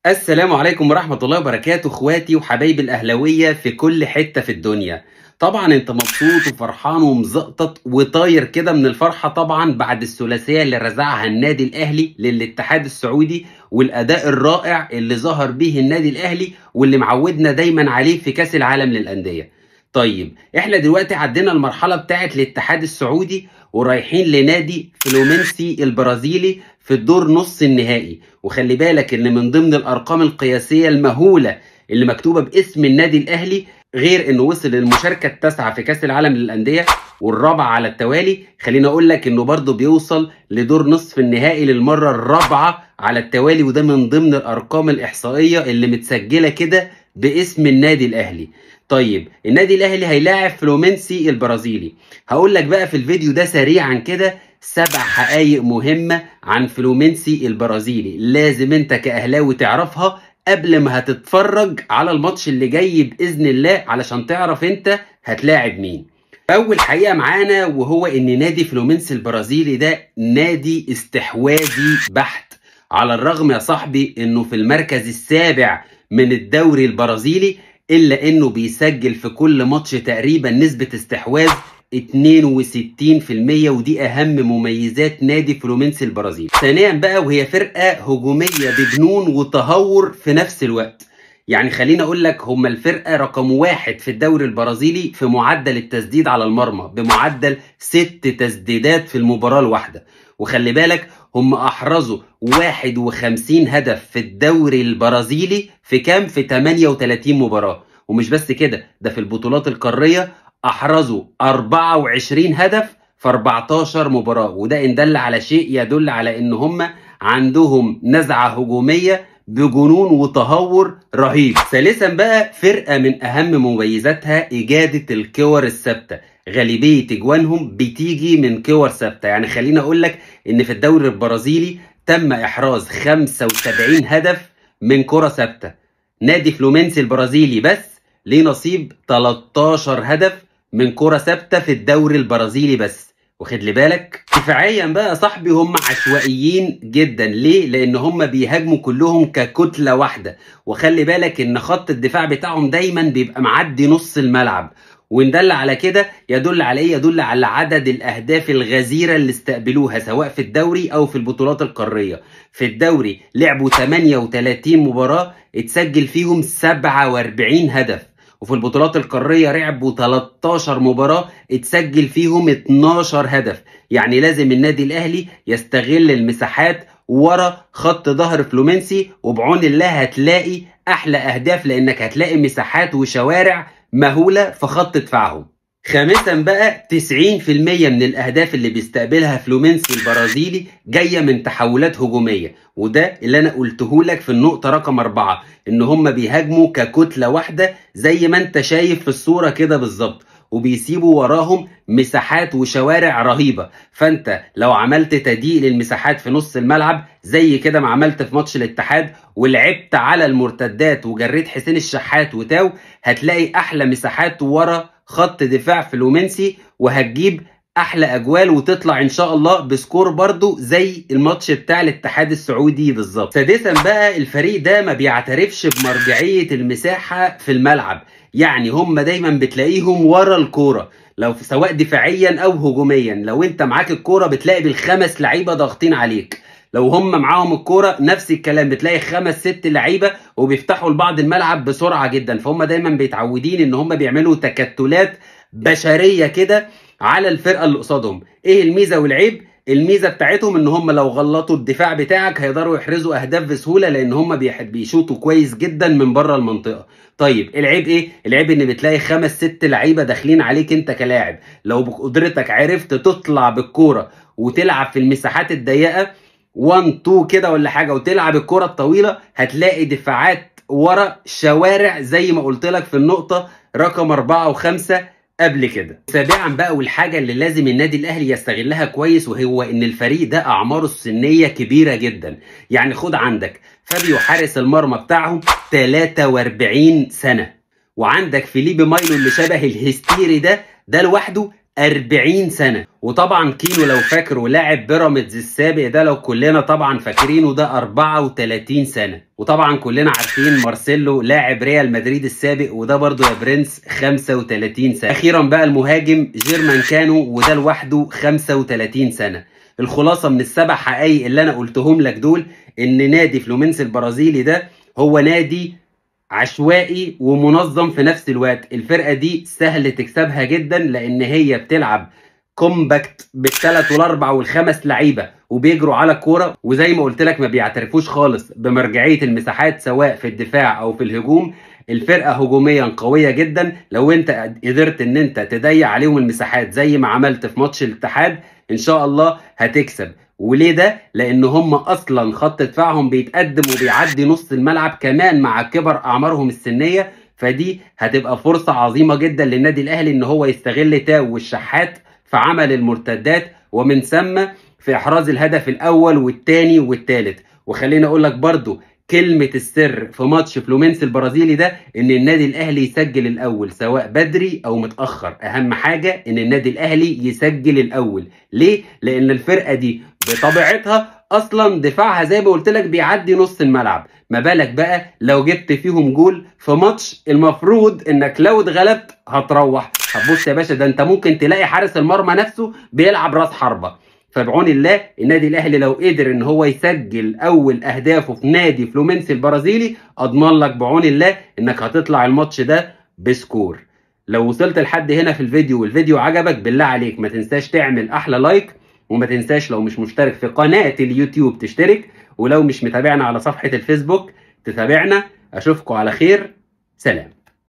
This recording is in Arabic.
السلام عليكم ورحمة الله وبركاته، اخواتي وحبايبي الاهلاوية في كل حتة في الدنيا. طبعا انت مبسوط وفرحان ومزقطط وطاير كده من الفرحة طبعا بعد الثلاثية اللي رزعها النادي الاهلي للاتحاد السعودي، والاداء الرائع اللي ظهر به النادي الاهلي واللي معودنا دايما عليه في كاس العالم للأندية. طيب احنا دلوقتي عدينا المرحلة بتاعة الاتحاد السعودي ورايحين لنادي فلومينسي البرازيلي في الدور نص النهائي. وخلي بالك ان من ضمن الارقام القياسيه المهوله اللي مكتوبه باسم النادي الاهلي، غير انه وصل للمشاركه التاسعه في كاس العالم للانديه والرابعه على التوالي، خليني اقول لك انه برضه بيوصل لدور نصف النهائي للمره الرابعه على التوالي، وده من ضمن الارقام الاحصائيه اللي متسجله كده باسم النادي الاهلي. طيب النادي الاهلي هيلاعب فلومينسي البرازيلي. هقول لك بقى في الفيديو ده سريعا كده 7 حقائق مهمة عن فلومينسي البرازيلي لازم انت كأهلاوي تعرفها قبل ما هتتفرج على الماتش اللي جاي بإذن الله، علشان تعرف انت هتلاعب مين. أول حقيقة معانا وهو ان نادي فلومينسي البرازيلي ده نادي استحواذي بحت، على الرغم يا صاحبي انه في المركز السابع من الدوري البرازيلي، الا انه بيسجل في كل ماتش تقريبا نسبة استحواذ 62%، ودي اهم مميزات نادي فلومينسي البرازيل. ثانيا بقى وهي فرقه هجوميه بجنون وتهور في نفس الوقت. يعني خليني اقول لك هم الفرقه رقم 1 في الدوري البرازيلي في معدل التسديد على المرمى، بمعدل 6 تسديدات في المباراه الواحده. وخلي بالك هم احرزوا 51 هدف في الدوري البرازيلي في كام؟ في 38 مباراه. ومش بس كده، ده في البطولات القاريه احرزوا 24 هدف في 14 مباراة، وده ان دل على شيء يدل على ان هم عندهم نزعة هجومية بجنون وتهور رهيب. ثالثا بقى فرقة من اهم مميزاتها اجادة الكور الثابتة، غالبية اجوانهم بتيجي من كور ثابتة. يعني خليني اقول لك ان في الدوري البرازيلي تم احراز 75 هدف من كرة ثابتة. نادي فلومينسي البرازيلي بس ليه نصيب 13 هدف من كرة ثابتة في الدوري البرازيلي بس. واخد لي بالك؟ دفاعيا بقى يا صاحبي هم عشوائيين جدا. ليه؟ لان هم بيهاجموا كلهم ككتلة واحدة، وخلي بالك ان خط الدفاع بتاعهم دايما بيبقى معدي نص الملعب. وان دل على كده يدل على ايه؟ يدل على عدد الاهداف الغزيرة اللي استقبلوها سواء في الدوري او في البطولات القارية. في الدوري لعبوا 38 مباراة اتسجل فيهم 47 هدف، وفي البطولات القارية لعبوا 13 مباراة اتسجل فيهم 12 هدف. يعني لازم النادي الاهلي يستغل المساحات ورا خط ظهر فلومينسي، وبعون الله هتلاقي احلى اهداف، لانك هتلاقي مساحات وشوارع مهولة في خط دفاعهم. خامسا بقى 90% من الاهداف اللي بيستقبلها فلومينسي البرازيلي جايه من تحولات هجوميه، وده اللي انا قلته لك في النقطه رقم 4، ان هم بيهاجموا ككتله واحده زي ما انت شايف في الصوره كده بالظبط، وبيسيبوا وراهم مساحات وشوارع رهيبه. فانت لو عملت تضييق للمساحات في نص الملعب زي كده ما عملت في ماتش الاتحاد، ولعبت على المرتدات وجريت حسين الشحات وتاو، هتلاقي احلى مساحات ورا خط دفاع فلومينسي، وهتجيب احلى اجوال وتطلع ان شاء الله بسكور برضو زي الماتش بتاع الاتحاد السعودي بالظبط. سادسا بقى الفريق ده ما بيعترفش بمرجعية المساحة في الملعب، يعني هم دايما بتلاقيهم ورا الكورة، لو سواء دفاعيا او هجوميا. لو انت معاك الكورة بتلاقي بالخمس لعيبة ضاغطين عليك، لو هم معاهم الكوره نفس الكلام، بتلاقي 5-6 لعيبه وبيفتحوا لبعض الملعب بسرعه جدا. فهم دايما بيتعودين ان هم بيعملوا تكتلات بشريه كده على الفرقه اللي قصادهم. ايه الميزه والعيب؟ الميزه بتاعتهم ان هم لو غلطوا الدفاع بتاعك هيقدروا يحرزوا اهداف بسهوله، لان هم بيشوطوا كويس جدا من بره المنطقه. طيب العيب ايه؟ العيب ان بتلاقي 5-6 لعيبه داخلين عليك انت كلاعب. لو بقدرتك عرفت تطلع بالكوره وتلعب في المساحات الضيقه 1-2 كده ولا حاجه وتلعب الكره الطويله، هتلاقي دفاعات ورا شوارع زي ما قلت لك في النقطه رقم 4 و5 قبل كده. سابعا بقى والحاجه اللي لازم النادي الاهلي يستغلها كويس، وهو ان الفريق ده اعماره السنيه كبيره جدا. يعني خد عندك فابيو حارس المرمى بتاعهم 43 سنه، وعندك فيليبي مايلو اللي شبه الهستيري ده لوحده 40 سنة. وطبعا كينو لو فاكره لاعب بيراميدز السابق ده، لو كلنا طبعا فاكرينه، ده 34 سنة. وطبعا كلنا عارفين مارسيلو لاعب ريال مدريد السابق، وده برضو يا برنس 35 سنة. اخيرا بقى المهاجم جيرمان كانو، وده لوحده 35 سنة. الخلاصة من السبع حقائق اللي انا قلتهم لك دول، ان نادي فلومينس البرازيلي ده هو نادي عشوائي ومنظم في نفس الوقت. الفرقة دي سهل تكسبها جدا، لان هي بتلعب كومباكت بالثلاث والاربع والخمس لعيبه وبيجروا على الكوره، وزي ما قلت لك ما بيعترفوش خالص بمرجعيه المساحات سواء في الدفاع او في الهجوم. الفرقه هجوميا قويه جدا، لو انت قدرت ان انت تضيق عليهم المساحات زي ما عملت في ماتش الاتحاد ان شاء الله هتكسب. وليه ده؟ لان هم اصلا خط دفاعهم بيتقدم وبيعدي نص الملعب كمان مع كبر اعمارهم السنيه، فدي هتبقى فرصه عظيمه جدا للنادي الاهلي ان هو يستغل تاو والشحات في عمل المرتدات، ومن ثم في احراز الهدف الاول والثاني والثالث. وخليني اقول لك برضو كلمة السر في ماتش فلومينس البرازيلي ده، ان النادي الاهلي يسجل الاول سواء بدري او متأخر. اهم حاجة ان النادي الاهلي يسجل الاول. ليه؟ لان الفرقة دي بطبيعتها اصلا دفاعها زي ما قلت لك بيعدي نص الملعب، ما بالك بقى لو جبت فيهم جول في ماتش المفروض انك لو اتغلبت هتروح. هتبص يا باشا، ده انت ممكن تلاقي حارس المرمى نفسه بيلعب راس حربة. فبعون الله النادي الاهلي لو قدر ان هو يسجل اول اهدافه في نادي فلومينس البرازيلي، اضمن لك بعون الله انك هتطلع الماتش ده بسكور. لو وصلت لحد هنا في الفيديو والفيديو عجبك، بالله عليك ما تنساش تعمل احلى لايك، وما تنساش لو مش مشترك في قناة اليوتيوب تشترك، ولو مش متابعنا على صفحة الفيسبوك تتابعنا. اشوفكم على خير، سلام.